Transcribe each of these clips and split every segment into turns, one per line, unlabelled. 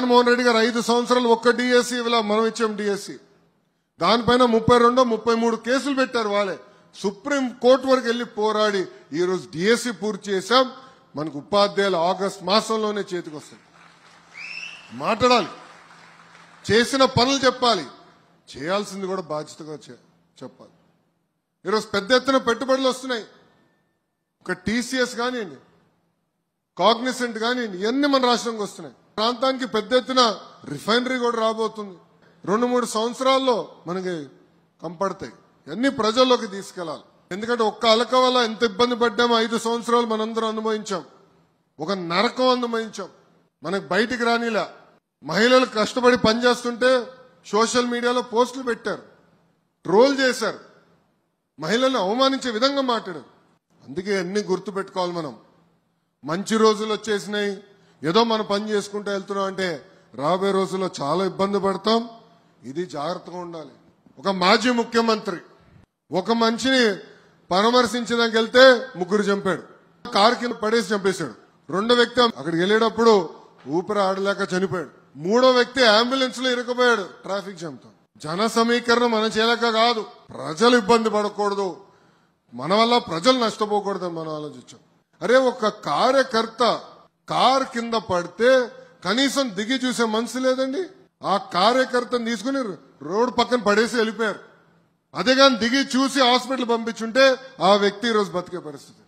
జగన్మోహన్ రెడ్డి గారు 5 సంవత్సరాలు ఒక్క డిఎస్సి ఇలా మనం ఇచ్చాం డిఎస్సి దానిపైన 32 33 కేసులు పెట్టారు వాళ్ళే సుప్రీం కోర్టు వరకు వెళ్లి పోరాడి ఈ రోజు డిఎస్సి పూర్తి చేశాం మనకు ఉపాధ్యాయులు ఆగస్టు మాసంలోనే చేతికి వస్తుంది మాట్లాడాలి చేసిన పనులు చెప్పాలి చేయాల్సింది కూడా బాధ్యతగా చెప్పాలి ఈరోజు పెద్ద ఎత్తున పెట్టుబడులు వస్తున్నాయి ఒక టీసీఎస్ కానివ్వండి కాగ్నిసెంట్ కానివ్వండి ఇవన్నీ మన రాష్ట్రంకి వస్తున్నాయి ప్రాంతానికి పెద్ద ఎత్తున రిఫైనరీ కూడా రాబోతుంది 2-3 సంవత్సరాల్లో మనకి కంపడతాయి ఇవన్నీ ప్రజల్లోకి తీసుకెళ్లాలి ఎందుకంటే ఒక్క అలక వల్ల ఎంత ఇబ్బంది పడ్డామో 5 సంవత్సరాలు మనందరం అనుభవించాం ఒక నరకం అనుభవించాం మనకు బయటికి రానిలా మహిళలు కష్టపడి పనిచేస్తుంటే సోషల్ మీడియాలో పోస్టులు పెట్టారు ట్రోల్ చేశారు మహిళలను అవమానించే విధంగా మాట్లాడారు అందుకే అన్ని గుర్తు పెట్టుకోవాలి మనం మంచి రోజులు వచ్చేసినాయి ఏదో మనం పని చేసుకుంటూ వెళ్తున్నాం అంటే రాబోయే రోజుల్లో చాలా ఇబ్బంది పడతాం ఇది జాగ్రత్తగా ఉండాలి ఒక మాజీ ముఖ్యమంత్రి ఒక మనిషిని పరామర్శించడానికి వెళ్తే 3 చంపాడు కారు కింద పడేసి చంపేశాడు 2వ వ్యక్తి అక్కడికి వెళ్ళేటప్పుడు ఊపిరి ఆడలేక చనిపోయాడు 3వ వ్యక్తి అంబులెన్స్ లో ఇరుక్కుపోయాడు ట్రాఫిక్ జామ్ తో జన సమీకరణ మన చేయలేక కాదు ప్రజలు ఇబ్బంది పడకూడదు మన వల్ల ప్రజలు నష్టపోకూడదని మనం ఆలోచించాం అరే ఒక కార్యకర్త కార్ కింద పడితే కనీసం దిగి చూసే మనసు లేదండి ఆ కార్యకర్తను తీసుకుని రోడ్డు పక్కన పడేసి వెళ్ళిపోయారు అదే కానీ దిగి చూసి హాస్పిటల్ పంపించుంటే ఆ వ్యక్తి ఈరోజు బతికే పరిస్థితి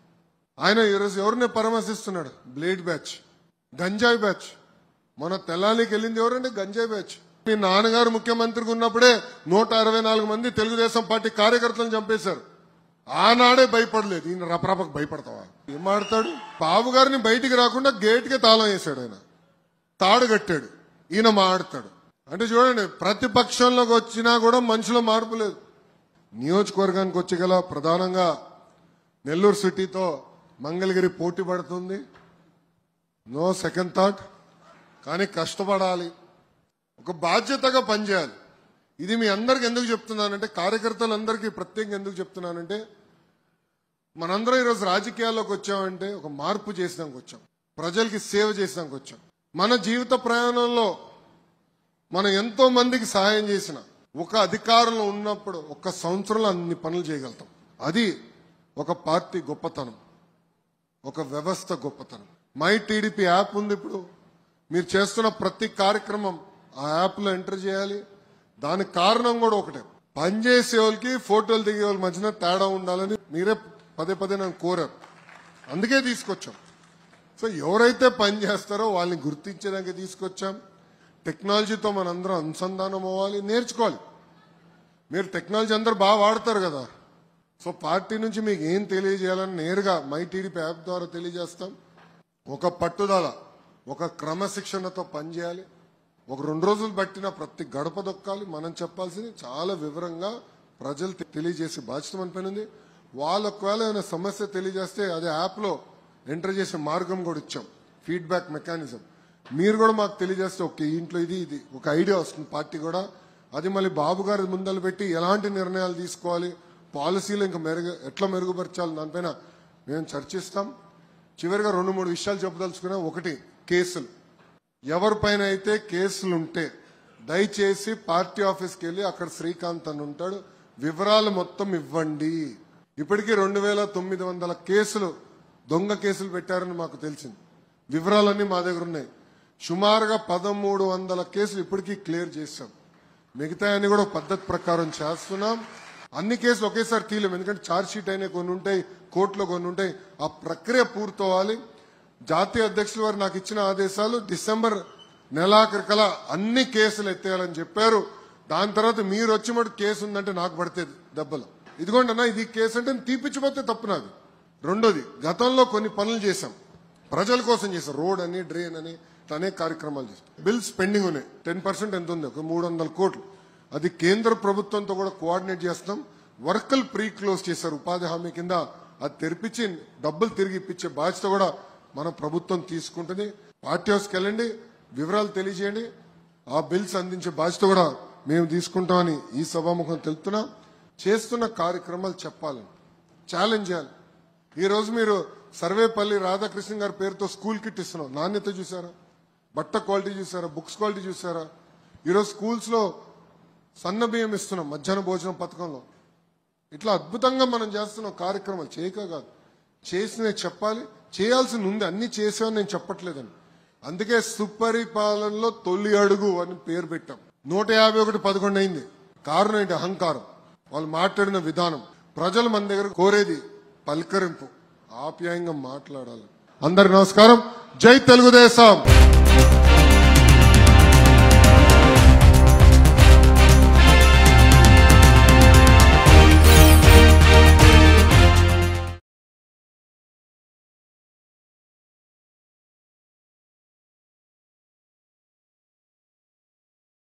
ఆయన ఈరోజు ఎవరిని పరామర్శిస్తున్నాడు బ్లేడ్ బ్యాచ్ గంజాయి బ్యాచ్ మన తెల్లానికి వెళ్ళింది ఎవరండి గంజాయి బ్యాచ్ మీ నాన్నగారు ముఖ్యమంత్రిగా ఉన్నప్పుడే 164 మంది తెలుగుదేశం పార్టీ కార్యకర్తలను చంపేశారు ఆనాడే భయపడలేదు ఈయన రపరపకు భయపడతావా ఏం మాడతాడు బాబు గారిని బయటికి రాకుండా గేట్ కి తాళం వేశాడు ఆయన తాడు కట్టాడు ఈయన మాడతాడు అంటే చూడండి ప్రతిపక్షంలోకి వచ్చినా కూడా మనుషులో మార్పు లేదు నియోజకవర్గానికి వచ్చి గల ప్రధానంగా నెల్లూరు సిటీతో మంగళగిరి పోటీ పడుతుంది నో సెకండ్ థాట్ కానీ కష్టపడాలి ఒక బాధ్యతగా పనిచేయాలి ఇది మీ అందరికి ఎందుకు చెప్తున్నానంటే కార్యకర్తలందరికీ ప్రత్యేకంగా ఎందుకు చెప్తున్నానంటే మనందరం ఈరోజు రాజకీయాల్లోకి వచ్చామంటే ఒక మార్పు చేసినానికి వచ్చాం ప్రజలకి సేవ చేసినానికి వచ్చాం మన జీవిత ప్రయాణంలో మనం ఎంతో మందికి సహాయం చేసిన ఒక అధికారంలో ఉన్నప్పుడు 1 సంవత్సరంలో అన్ని పనులు చేయగలుగుతాం అది ఒక పార్టీ గొప్పతనం ఒక వ్యవస్థ గొప్పతనం మై టీడీపీ యాప్ ఉంది ఇప్పుడు మీరు చేస్తున్న ప్రతి కార్యక్రమం ఆ యాప్ లో ఎంటర్ చేయాలి దానికి కారణం కూడా ఒకటే పనిచేసే వాళ్ళకి ఫోటోలు దిగే వాళ్ళ మధ్యన తేడా ఉండాలని మీరే పదే నన్ను కోరారు అందుకే తీసుకొచ్చాం సో ఎవరైతే పని చేస్తారో వాళ్ళని గుర్తించడానికి తీసుకొచ్చాం టెక్నాలజీతో మనందరం అనుసంధానం అవ్వాలి నేర్చుకోవాలి మీరు టెక్నాలజీ అందరూ బాగా వాడతారు కదా సో పార్టీ నుంచి మీకు ఏం తెలియజేయాలని నేరుగా మై టీడీపీ యాప్ ద్వారా తెలియజేస్తాం ఒక పట్టుదల ఒక క్రమశిక్షణతో పనిచేయాలి ఒక 2 రోజులు బట్టిన ప్రతి గడప దొక్కాలి మనం చెప్పాల్సింది చాలా వివరంగా ప్రజలు తెలియజేసే బాధ్యత మన పైన ఉంది వాళ్ళు ఒకవేళ ఏమైనా సమస్య తెలియజేస్తే అదే యాప్ లో ఎంటర్ చేసే మార్గం కూడా ఇచ్చాం ఫీడ్బ్యాక్ మెకానిజం మీరు కూడా మాకు తెలియజేస్తే ఓకే ఇంట్లో ఇది ఒక ఐడియా వస్తుంది పార్టీ కూడా అది మళ్ళీ బాబు గారి ముందలు పెట్టి ఎలాంటి నిర్ణయాలు తీసుకోవాలి పాలసీలు ఇంకా ఎట్లా మెరుగుపరచాలి దానిపైన మేము చర్చిస్తాం చివరిగా 2-3 విషయాలు చెప్పదలుచుకున్నా ఒకటి కేసులు ఎవరిపైన అయితే కేసులు ఉంటే దయచేసి పార్టీ ఆఫీస్కి వెళ్ళి అక్కడ శ్రీకాంత్ అని ఉంటాడు వివరాలు మొత్తం ఇవ్వండి ఇప్పటికీ 2900 కేసులు దొంగ కేసులు పెట్టారని మాకు తెలిసింది వివరాలన్నీ మా దగ్గర ఉన్నాయి సుమారుగా 1300 కేసులు ఇప్పటికీ క్లియర్ చేశాం మిగతా అన్ని కూడా పద్ధతి ప్రకారం చేస్తున్నాం అన్ని కేసులు ఒకేసారి తీయలేము ఎందుకంటే ఛార్జ్ షీట్ అయినా కొన్ని ఉంటాయి కోర్టులో కొన్ని ఉంటాయి ఆ ప్రక్రియ పూర్తవ్వాలి జాతీయ అధ్యక్షుల వారు నాకు ఇచ్చిన ఆదేశాలు డిసెంబర్ నెలాఖరికలా అన్ని కేసులు ఎత్తేయాలని చెప్పారు దాని తర్వాత మీరు వచ్చి మటు కేసు ఉందంటే నాకు పడితే దెబ్బలు ఇదిగోండి అన్న ఇది కేసు అంటే తీపిచ్చిపోతే తప్పు నాది రెండోది గతంలో కొన్ని పనులు చేశాం ప్రజల కోసం చేశాం రోడ్ అని డ్రైన్ అని అనేక కార్యక్రమాలు చేశాం బిల్స్ పెండింగ్ ఉన్నాయి 10% ఎంత ఉంది ఒక 300 కోట్లు అది కేంద్ర ప్రభుత్వంతో కూడా కోఆర్డినేట్ చేస్తాం వర్కులు ప్రీ క్లోజ్ చేశారు ఉపాధి హామీ కింద అది తెరిపించి డబ్బులు తిరిగి ఇప్పించే బాధ్యత కూడా మన ప్రభుత్వం తీసుకుంటుంది పార్టీ హౌస్కి వెళ్ళండి వివరాలు తెలియజేయండి ఆ బిల్స్ అందించే బాధ్యత కూడా మేము తీసుకుంటామని ఈ సభాముఖం తెలుపుతున్నాం చేస్తున్న కార్యక్రమాలు చెప్పాలని ఛాలెంజ్ చేయాలి ఈ రోజు మీరు సర్వేపల్లి రాధాకృష్ణ గారి పేరుతో స్కూల్ కిట్ ఇస్తున్నాం నాణ్యత చూసారా బట్ట క్వాలిటీ చూసారా, బుక్స్ క్వాలిటీ చూసారా? ఈరోజు స్కూల్స్ లో సన్న బియ్యం ఇస్తున్నాం మధ్యాహ్న భోజనం పథకంలో. ఇట్లా అద్భుతంగా మనం చేస్తున్నాం కార్యక్రమాలు. చేయక కాదు, చేసినవి చెప్పాలి. చేయాల్సింది ఉంది, అన్ని చేసామని నేను చెప్పట్లేదండి. అందుకే సుపరిపాలనలో తొలి అడుగు అని పేరు పెట్టాం. 151 అయింది. కారణం ఏంటి? అహంకారం. వాళ్ళు మాట్లాడిన విధానం. ప్రజలు మన దగ్గర కోరేది పలకరింపు, ఆప్యాయంగా మాట్లాడాలి. అందరికి నమస్కారం. జై తెలుగుదేశం.